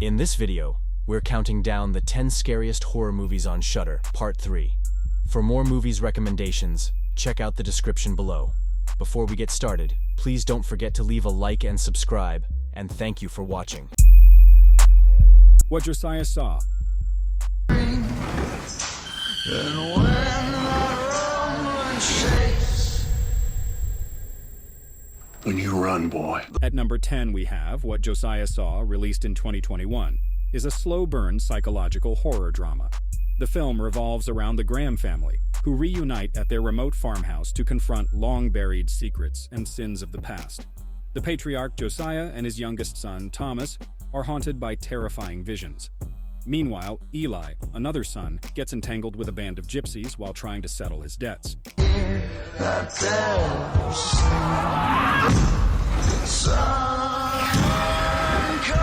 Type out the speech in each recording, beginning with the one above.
In this video, we're counting down the 10 scariest horror movies on Shudder, Part 3. For more movies recommendations, check out the description below. Before we get started, please don't forget to leave a like and subscribe, and thank you for watching. What Josiah saw. When you run, boy. At number 10 we have What Josiah Saw, released in 2021, is a slow-burn psychological horror drama. The film revolves around the Graham family, who reunite at their remote farmhouse to confront long-buried secrets and sins of the past. The patriarch Josiah and his youngest son, Thomas, are haunted by terrifying visions. Meanwhile, Eli, another son, gets entangled with a band of gypsies while trying to settle his debts.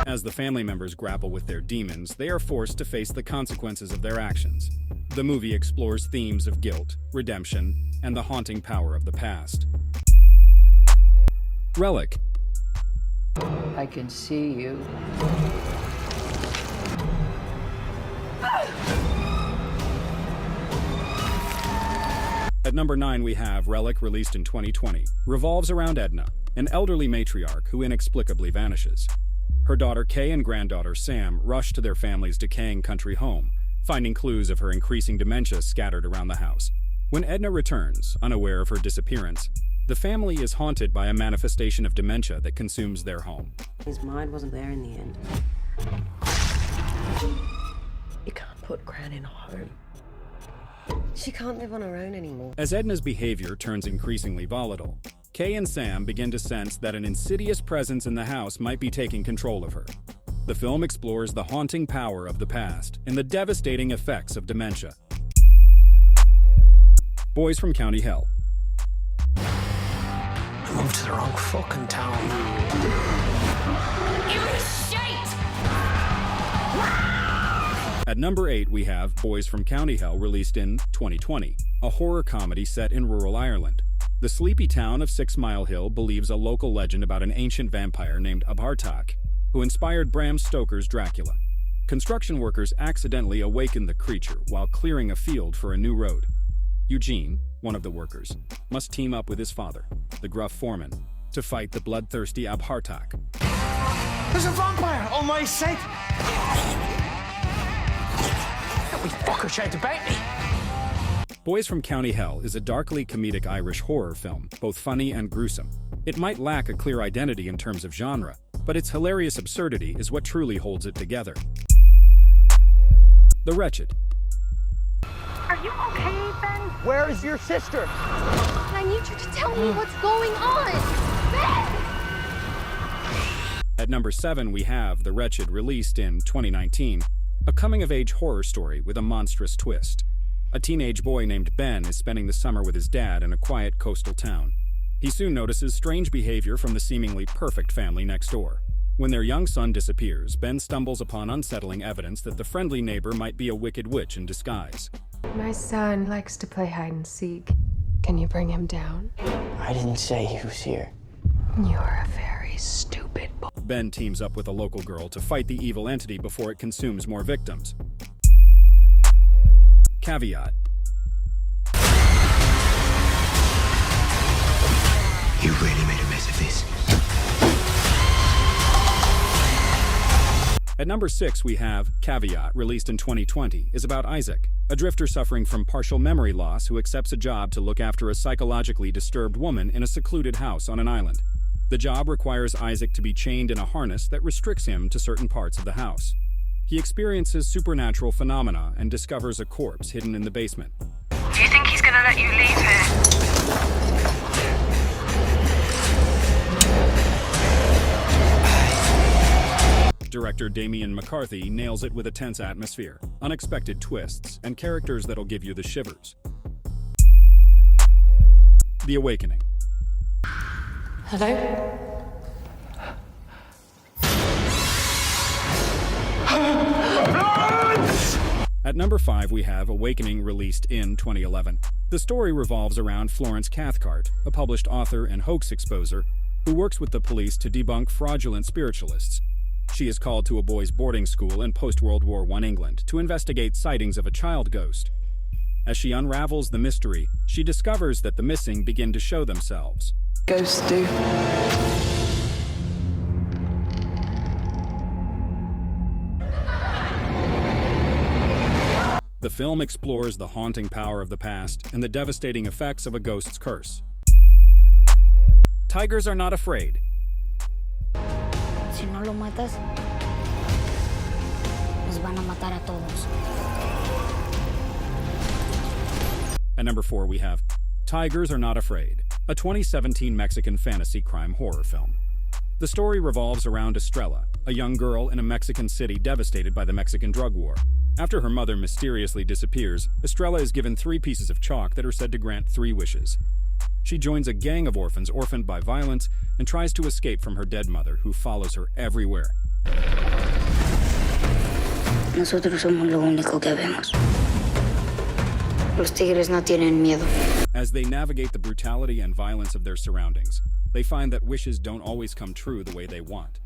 As the family members grapple with their demons, they are forced to face the consequences of their actions. The movie explores themes of guilt, redemption, and the haunting power of the past. Relic. I can see you. At number 9 we have Relic, released in 2020, revolves around Edna, an elderly matriarch who inexplicably vanishes. Her daughter Kay and granddaughter Sam rush to their family's decaying country home, finding clues of her increasing dementia scattered around the house. When Edna returns, unaware of her disappearance, the family is haunted by a manifestation of dementia that consumes their home. His mind wasn't there in the end. You can't put Gran in a home. She can't live on her own anymore. As Edna's behavior turns increasingly volatile, Kay and Sam begin to sense that an insidious presence in the house might be taking control of her. The film explores the haunting power of the past and the devastating effects of dementia. Boys from County Hell. I moved to the wrong fucking town. At number 8 we have Boys from County Hell, released in 2020, a horror comedy set in rural Ireland. The sleepy town of 6 Mile Hill believes a local legend about an ancient vampire named Abhartak, who inspired Bram Stoker's Dracula. Construction workers accidentally awaken the creature while clearing a field for a new road. Eugene, one of the workers, must team up with his father, the gruff foreman, to fight the bloodthirsty Abhartak. There's a vampire! Oh my sake! That wee fucker tried to bite me! Boys from County Hell is a darkly comedic Irish horror film, both funny and gruesome. It might lack a clear identity in terms of genre, but its hilarious absurdity is what truly holds it together. The Wretched. Are you okay, Ben? Where is your sister? I need you to tell me what's going on! Ben! At number 7 we have The Wretched, released in 2019, a coming-of-age horror story with a monstrous twist. A teenage boy named Ben is spending the summer with his dad in a quiet coastal town. He soon notices strange behavior from the seemingly perfect family next door. When their young son disappears, Ben stumbles upon unsettling evidence that the friendly neighbor might be a wicked witch in disguise. My son likes to play hide and seek. Can you bring him down? I didn't say he was here. You're a very stupid boy. Ben teams up with a local girl to fight the evil entity before it consumes more victims. Caveat. You really made a mess of this. At number 6 we have Caveat, released in 2020, is about Isaac, a drifter suffering from partial memory loss who accepts a job to look after a psychologically disturbed woman in a secluded house on an island. The job requires Isaac to be chained in a harness that restricts him to certain parts of the house. He experiences supernatural phenomena and discovers a corpse hidden in the basement. Do you think he's gonna let you leave here? Director Damien McCarthy nails it with a tense atmosphere, unexpected twists, and characters that'll give you the shivers. The Awakening. Hello? At number 5 we have Awakening, released in 2011. The story revolves around Florence Cathcart, a published author and hoax exposer, who works with the police to debunk fraudulent spiritualists. She is called to a boys' boarding school in post-World War I England to investigate sightings of a child ghost. As she unravels the mystery, she discovers that the missing begin to show themselves. Ghosts do. The film explores the haunting power of the past and the devastating effects of a ghost's curse. Tigers Are Not Afraid. Si no lo matas, nos van a matar a todos. At number 4, we have Tigers Are Not Afraid, a 2017 Mexican fantasy crime horror film. The story revolves around Estrella, a young girl in a Mexican city devastated by the Mexican drug war. After her mother mysteriously disappears, Estrella is given 3 pieces of chalk that are said to grant 3 wishes. She joins a gang of orphans orphaned by violence and tries to escape from her dead mother, who follows her everywhere. Nosotros somos lo único que vemos. Los tigres no tienen miedo. As they navigate the brutality and violence of their surroundings, they find that wishes don't always come true the way they want.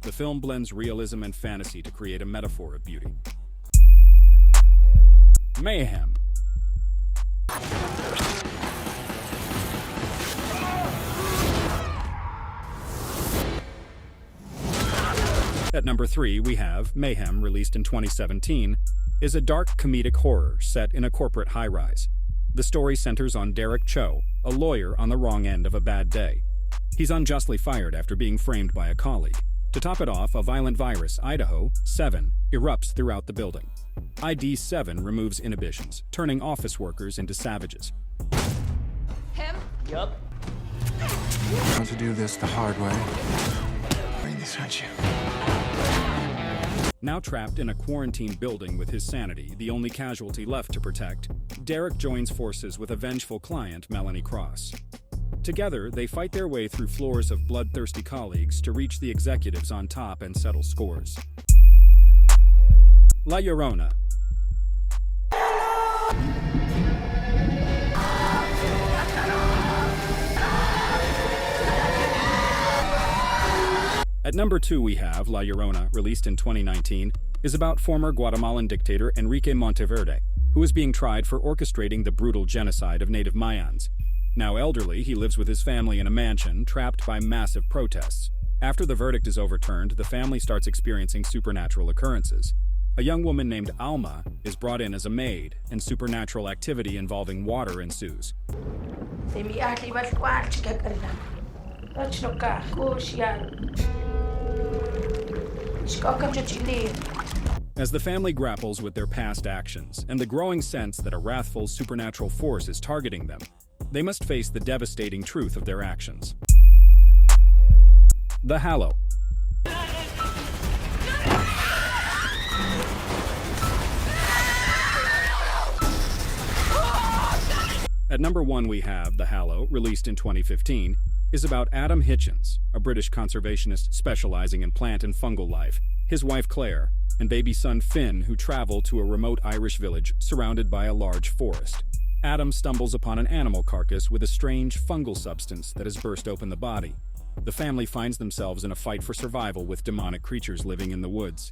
The film blends realism and fantasy to create a metaphor of beauty. Mayhem. At number 3, we have Mayhem, released in 2017, is a dark comedic horror set in a corporate high-rise. The story centers on Derek Cho, a lawyer on the wrong end of a bad day. He's unjustly fired after being framed by a colleague. To top it off, a violent virus, Idaho 7, erupts throughout the building. ID7 removes inhibitions, turning office workers into savages. Him? Yup. Want to do this the hard way? Bring this, aren't you? Now trapped in a quarantine building with his sanity, the only casualty left to protect, Derek joins forces with a vengeful client, Melanie Cross. Together, they fight their way through floors of bloodthirsty colleagues to reach the executives on top and settle scores. La Llorona. At number 2, we have La Llorona, released in 2019, is about former Guatemalan dictator Enrique Monteverde, who is being tried for orchestrating the brutal genocide of native Mayans. Now elderly, he lives with his family in a mansion, trapped by massive protests. After the verdict is overturned, the family starts experiencing supernatural occurrences. A young woman named Alma is brought in as a maid, and supernatural activity involving water ensues. As the family grapples with their past actions and the growing sense that a wrathful supernatural force is targeting them, they must face the devastating truth of their actions. The Hallow. At number 1, we have The Hallow, released in 2015, is about Adam Hitchens, a British conservationist specializing in plant and fungal life, his wife Claire, and baby son Finn, who travel to a remote Irish village surrounded by a large forest. Adam stumbles upon an animal carcass with a strange fungal substance that has burst open the body. The family finds themselves in a fight for survival with demonic creatures living in the woods.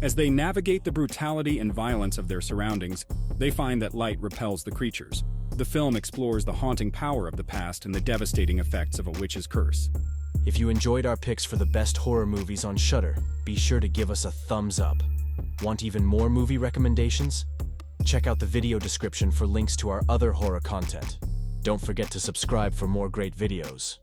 As they navigate the brutality and violence of their surroundings, they find that light repels the creatures. The film explores the haunting power of the past and the devastating effects of a witch's curse. If you enjoyed our picks for the best horror movies on Shudder, be sure to give us a thumbs up. Want even more movie recommendations? Check out the video description for links to our other horror content. Don't forget to subscribe for more great videos.